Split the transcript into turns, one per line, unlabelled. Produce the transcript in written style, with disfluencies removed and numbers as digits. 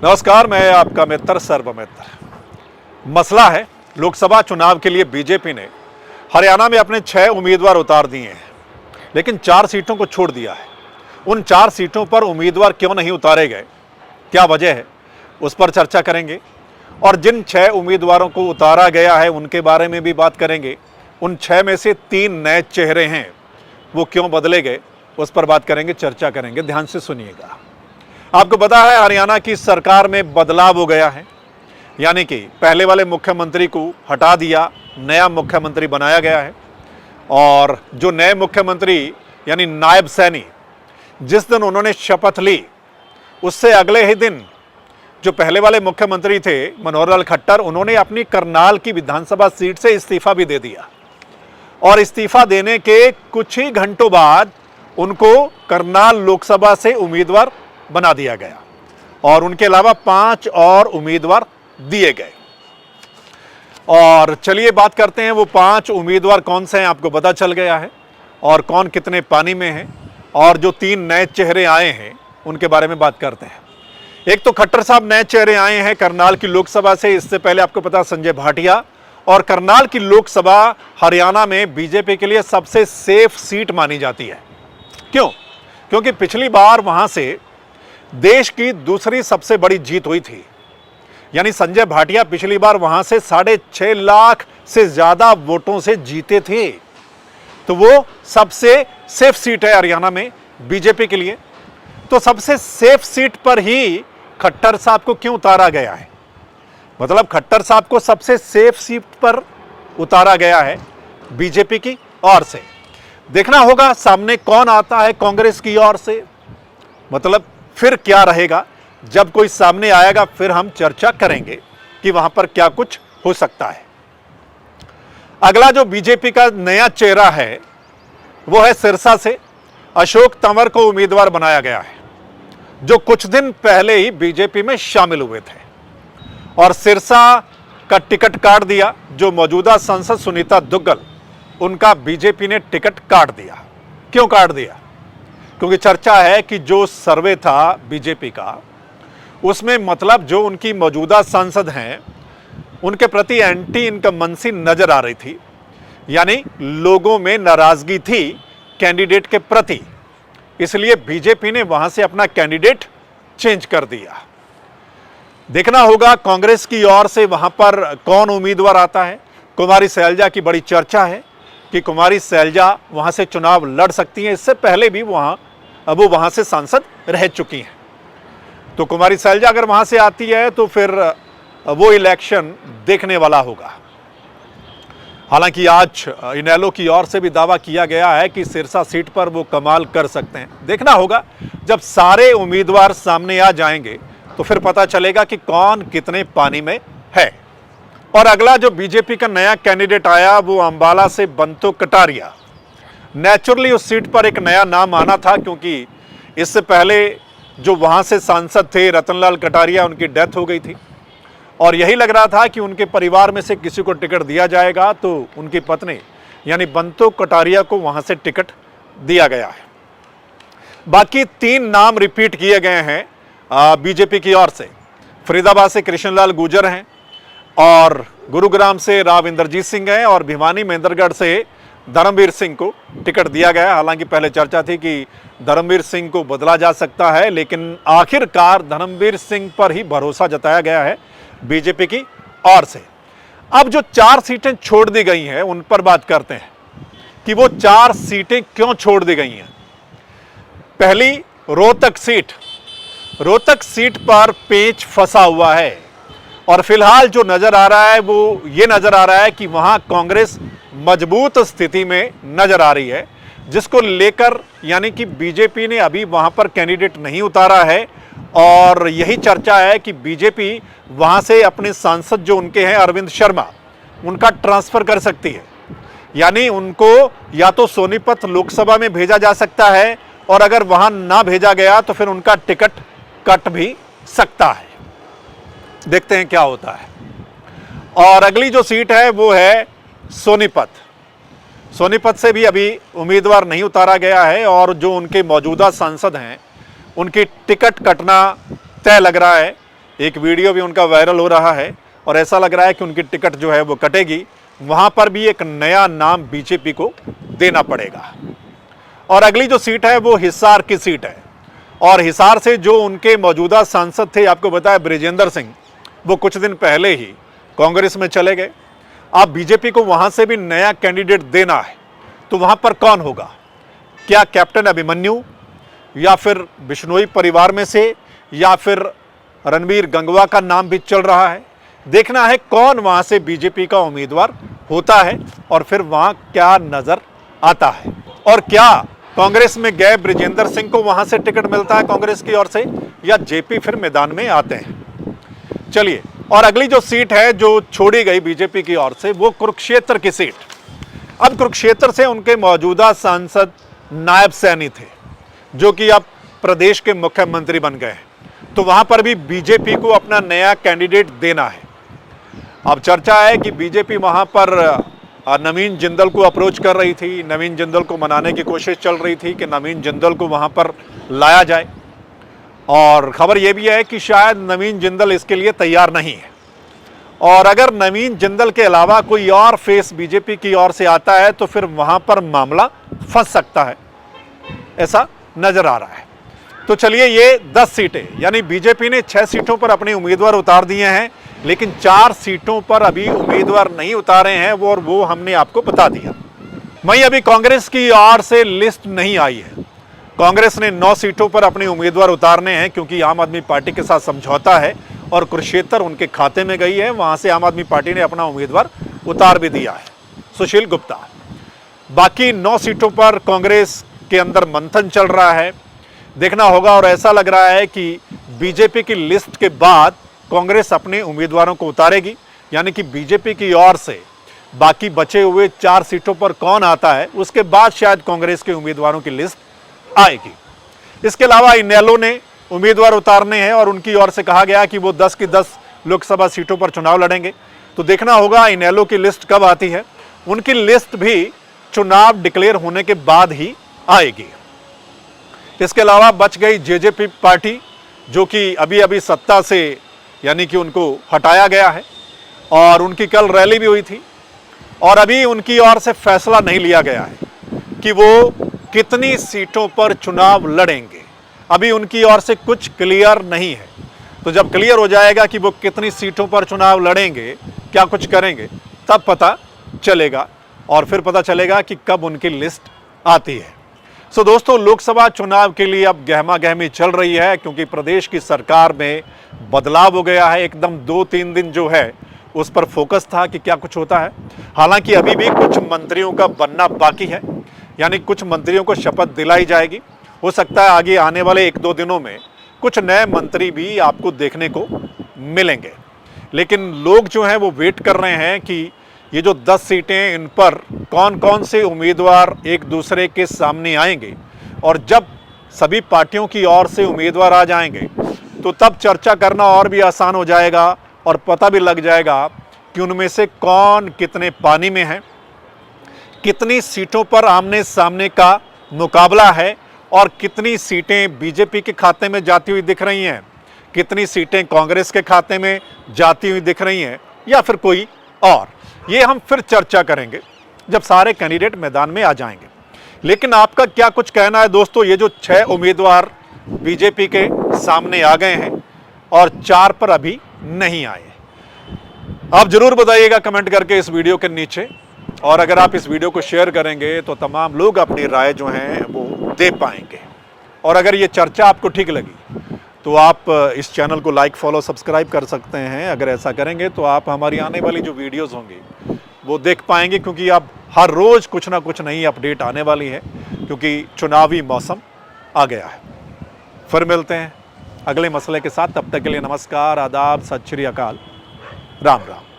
नमस्कार, मैं आपका मित्र सर्वमित्र। मसला है, लोकसभा चुनाव के लिए बीजेपी ने हरियाणा में अपने 6 उम्मीदवार उतार दिए हैं, लेकिन 4 सीटों को छोड़ दिया है। उन 4 सीटों पर उम्मीदवार क्यों नहीं उतारे गए, क्या वजह है, उस पर चर्चा करेंगे। और जिन 6 उम्मीदवारों को उतारा गया है उनके बारे में भी बात करेंगे। उन 6 में से 3 नए चेहरे हैं, वो क्यों बदले गए, उस पर बात करेंगे, चर्चा करेंगे। ध्यान से सुनिएगा। आपको पता है, हरियाणा की सरकार में बदलाव हो गया है, यानी कि पहले वाले मुख्यमंत्री को हटा दिया, नया मुख्यमंत्री बनाया गया है। और जो नए मुख्यमंत्री यानी नायब सैनी, जिस दिन उन्होंने शपथ ली उससे अगले ही दिन जो पहले वाले मुख्यमंत्री थे मनोहर लाल खट्टर, उन्होंने अपनी करनाल की विधानसभा सीट से इस्तीफा भी दे दिया। और इस्तीफा देने के कुछ ही घंटों बाद उनको करनाल लोकसभा से उम्मीदवार बना दिया गया और उनके अलावा 5 और उम्मीदवार दिए गए। और चलिए बात करते हैं, वो 5 उम्मीदवार कौन से हैं, आपको पता चल गया है, और कौन कितने पानी में है। और जो 3 नए चेहरे आए हैं उनके बारे में बात करते हैं। एक तो खट्टर साहब नए चेहरे आए हैं करनाल की लोकसभा से। इससे पहले आपको पता संजय भाटिया। और करनाल की लोकसभा हरियाणा में बीजेपी के लिए सबसे सेफ सीट मानी जाती है। क्यों? क्योंकि पिछली बार वहां से देश की दूसरी सबसे बड़ी जीत हुई थी, यानी संजय भाटिया पिछली बार वहां से 6.5 लाख से ज्यादा वोटों से जीते थे। तो वो सबसे सेफ सीट है हरियाणा में बीजेपी के लिए। तो सबसे सेफ सीट पर ही खट्टर साहब को क्यों उतारा गया है? मतलब खट्टर साहब को सबसे सेफ सीट पर उतारा गया है बीजेपी की ओर से। देखना होगा सामने कौन आता है कांग्रेस की ओर से। मतलब फिर क्या रहेगा, जब कोई सामने आएगा फिर हम चर्चा करेंगे कि वहां पर क्या कुछ हो सकता है। अगला जो बीजेपी का नया चेहरा है वो है सिरसा से अशोक तंवर को उम्मीदवार बनाया गया है, जो कुछ दिन पहले ही बीजेपी में शामिल हुए थे। और सिरसा का टिकट काट दिया, जो मौजूदा सांसद सुनीता दुग्गल, उनका बीजेपी ने टिकट काट दिया। क्यों काट दिया? क्योंकि चर्चा है कि जो सर्वे था बीजेपी का, उसमें मतलब जो उनकी मौजूदा सांसद हैं उनके प्रति एंटी इनकम्बेंसी नजर आ रही थी, यानी लोगों में नाराजगी थी कैंडिडेट के प्रति। इसलिए बीजेपी ने वहां से अपना कैंडिडेट चेंज कर दिया। देखना होगा कांग्रेस की ओर से वहां पर कौन उम्मीदवार आता है। कुमारी सैलजा की बड़ी चर्चा है कि कुमारी सैलजा वहां से चुनाव लड़ सकती हैं। इससे पहले भी वो वहां से सांसद रह चुकी हैं। तो कुमारी सैलजा अगर वहां से आती है तो फिर वो इलेक्शन देखने वाला होगा। हालांकि आज इनेलो की ओर से भी दावा किया गया है कि सिरसा सीट पर वो कमाल कर सकते हैं। देखना होगा, जब सारे उम्मीदवार सामने आ जाएंगे तो फिर पता चलेगा कि कौन कितने पानी में है। और अगला जो बीजेपी का नया कैंडिडेट आया वो अंबाला से बंतो कटारिया। नेचुरली उस सीट पर एक नया नाम आना था, क्योंकि इससे पहले जो वहां से सांसद थे रतनलाल कटारिया, उनकी डेथ हो गई थी और यही लग रहा था कि उनके परिवार में से किसी को टिकट दिया जाएगा। तो उनकी पत्नी यानी बंतो कटारिया को वहां से टिकट दिया गया है। बाकी 3 नाम रिपीट किए गए हैं बीजेपी की ओर से। फरीदाबाद से कृष्णलाल गुर्जर हैं, और गुरुग्राम से राव इंद्रजीत सिंह हैं, और भिवानी महेंद्रगढ़ से धर्मवीर सिंह को टिकट दिया गया। हालांकि पहले चर्चा थी कि धर्मवीर सिंह को बदला जा सकता है, लेकिन आखिरकार धर्मवीर सिंह पर ही भरोसा जताया गया है बीजेपी की ओर से। अब जो 4 सीटें छोड़ दी गई हैं उन पर बात करते हैं कि वो 4 सीटें क्यों छोड़ दी गई हैं। पहली, रोहतक सीट। रोहतक सीट पर पेच फंसा हुआ है और फिलहाल जो नजर आ रहा है वो ये नजर आ रहा है कि वहां कांग्रेस मजबूत स्थिति में नजर आ रही है, जिसको लेकर यानी कि बीजेपी ने अभी वहां पर कैंडिडेट नहीं उतारा है। और यही चर्चा है कि बीजेपी वहां से अपने सांसद जो उनके हैं अरविंद शर्मा, उनका ट्रांसफर कर सकती है। यानी उनको या तो सोनीपत लोकसभा में भेजा जा सकता है, और अगर वहां ना भेजा गया तो फिर उनका टिकट कट भी सकता है। देखते हैं क्या होता है। और अगली जो सीट है वो है सोनीपत। सोनीपत से भी अभी उम्मीदवार नहीं उतारा गया है, और जो उनके मौजूदा सांसद हैं उनकी टिकट कटना तय लग रहा है, एक वीडियो भी उनका वायरल हो रहा है और ऐसा लग रहा है कि उनकी टिकट जो है वो कटेगी। वहां पर भी एक नया नाम बीजेपी को देना पड़ेगा। और अगली जो सीट है वो हिसार की सीट है और हिसार से जो उनके मौजूदा सांसद थे, आपको बताया बृजेंद्र सिंह, वो कुछ दिन पहले ही कांग्रेस में चले गए। अब बीजेपी को वहां से भी नया कैंडिडेट देना है, तो वहां पर कौन होगा? क्या कैप्टन अभिमन्यु या फिर बिश्नोई परिवार में से, या फिर रणबीर गंगवा का नाम भी चल रहा है? देखना है कौन वहां से बीजेपी का उम्मीदवार होता है और फिर वहां क्या नजर आता है। और क्या कांग्रेस में गए बृजेंद्र सिंह को वहां से टिकट मिलता है कांग्रेस की ओर से, या जेपी फिर मैदान में आते हैं? चलिए, और अगली जो सीट है जो छोड़ी गई बीजेपी की ओर से, वो कुरुक्षेत्र की सीट। अब कुरुक्षेत्र से उनके मौजूदा सांसद नायब सैनी थे, जो कि अब प्रदेश के मुख्यमंत्री बन गए हैं, तो वहां पर भी बीजेपी को अपना नया कैंडिडेट देना है। अब चर्चा है कि बीजेपी वहां पर नवीन जिंदल को अप्रोच कर रही थी, नवीन जिंदल को मनाने की कोशिश चल रही थी कि नवीन जिंदल को वहां पर लाया जाए। और खबर यह भी है कि शायद नवीन जिंदल इसके लिए तैयार नहीं है, और अगर नवीन जिंदल के अलावा कोई और फेस बीजेपी की ओर से आता है तो फिर वहां पर मामला फंस सकता है, ऐसा नजर आ रहा है। तो चलिए, ये 10 सीटें, यानी बीजेपी ने 6 सीटों पर अपने उम्मीदवार उतार दिए हैं, लेकिन 4 सीटों पर अभी उम्मीदवार नहीं उतारे हैं, वो हमने आपको बता दिया। वहीं अभी कांग्रेस की ओर से लिस्ट नहीं आई है। कांग्रेस ने 9 सीटों पर अपने उम्मीदवार उतारने हैं, क्योंकि आम आदमी पार्टी के साथ समझौता है और कुरुक्षेत्र उनके खाते में गई है। वहां से आम आदमी पार्टी ने अपना उम्मीदवार उतार भी दिया है, सुशील गुप्ता। बाकी 9 सीटों पर कांग्रेस के अंदर मंथन चल रहा है, देखना होगा। और ऐसा लग रहा है कि बीजेपी की लिस्ट के बाद कांग्रेस अपने उम्मीदवारों को उतारेगी, यानी कि बीजेपी की ओर से बाकी बचे हुए 4 सीटों पर कौन आता है, उसके बाद शायद कांग्रेस के उम्मीदवारों की लिस्ट आएगी। इसके अलावा इनेलो ने उम्मीदवार उतारने हैं और उनकी ओर से कहा गया कि वो 10 की 10 लोकसभा सीटों पर चुनाव लड़ेंगे। तो देखना होगा इनेलो की लिस्ट कब आती है। उनकी लिस्ट भी चुनाव डिक्लेयर होने के बाद ही आएगी। इसके अलावा बच गई जेजेपी पार्टी, जो कि अभी अभी सत्ता से, यानी कि उनको हटाया गया है, और उनकी कल रैली भी हुई थी और अभी उनकी ओर से फैसला नहीं लिया गया है कि वो कितनी सीटों पर चुनाव लड़ेंगे। अभी उनकी ओर से कुछ क्लियर नहीं है। तो जब क्लियर हो जाएगा कि वो कितनी सीटों पर चुनाव लड़ेंगे, क्या कुछ करेंगे, तब पता चलेगा और फिर पता चलेगा कि कब उनकी लिस्ट आती है। सो दोस्तों, लोकसभा चुनाव के लिए अब गहमा गहमी चल रही है, क्योंकि प्रदेश की सरकार में बदलाव हो गया है। एकदम 2-3 दिन जो है उस पर फोकस था कि क्या कुछ होता है। हालांकि अभी भी कुछ मंत्रियों का बनना बाकी है, यानी कुछ मंत्रियों को शपथ दिलाई जाएगी। हो सकता है आगे आने वाले 1-2 दिनों में कुछ नए मंत्री भी आपको देखने को मिलेंगे। लेकिन लोग जो हैं वो वेट कर रहे हैं कि ये जो 10 सीटें, इन पर कौन कौन से उम्मीदवार एक दूसरे के सामने आएंगे, और जब सभी पार्टियों की ओर से उम्मीदवार आ जाएंगे तो तब चर्चा करना और भी आसान हो जाएगा और पता भी लग जाएगा कि उनमें से कौन कितने पानी में है, कितनी सीटों पर आमने सामने का मुकाबला है, और कितनी सीटें बीजेपी के खाते में जाती हुई दिख रही हैं, कितनी सीटें कांग्रेस के खाते में जाती हुई दिख रही हैं, या फिर कोई और। ये हम फिर चर्चा करेंगे जब सारे कैंडिडेट मैदान में आ जाएंगे। लेकिन आपका क्या कुछ कहना है दोस्तों? ये जो 6 उम्मीदवार बीजेपी के सामने आ गए हैं और 4 पर अभी नहीं आए, आप जरूर बताइएगा कमेंट करके इस वीडियो के नीचे। और अगर आप इस वीडियो को शेयर करेंगे तो तमाम लोग अपनी राय जो हैं वो दे पाएंगे। और अगर ये चर्चा आपको ठीक लगी तो आप इस चैनल को लाइक, फॉलो, सब्सक्राइब कर सकते हैं। अगर ऐसा करेंगे तो आप हमारी आने वाली जो वीडियोस होंगी वो देख पाएंगे, क्योंकि अब हर रोज़ कुछ ना कुछ नई अपडेट आने वाली है, क्योंकि चुनावी मौसम आ गया है। फिर मिलते हैं अगले मसले के साथ। तब तक के लिए नमस्कार, आदाब, सत श्री अकाल, राम राम।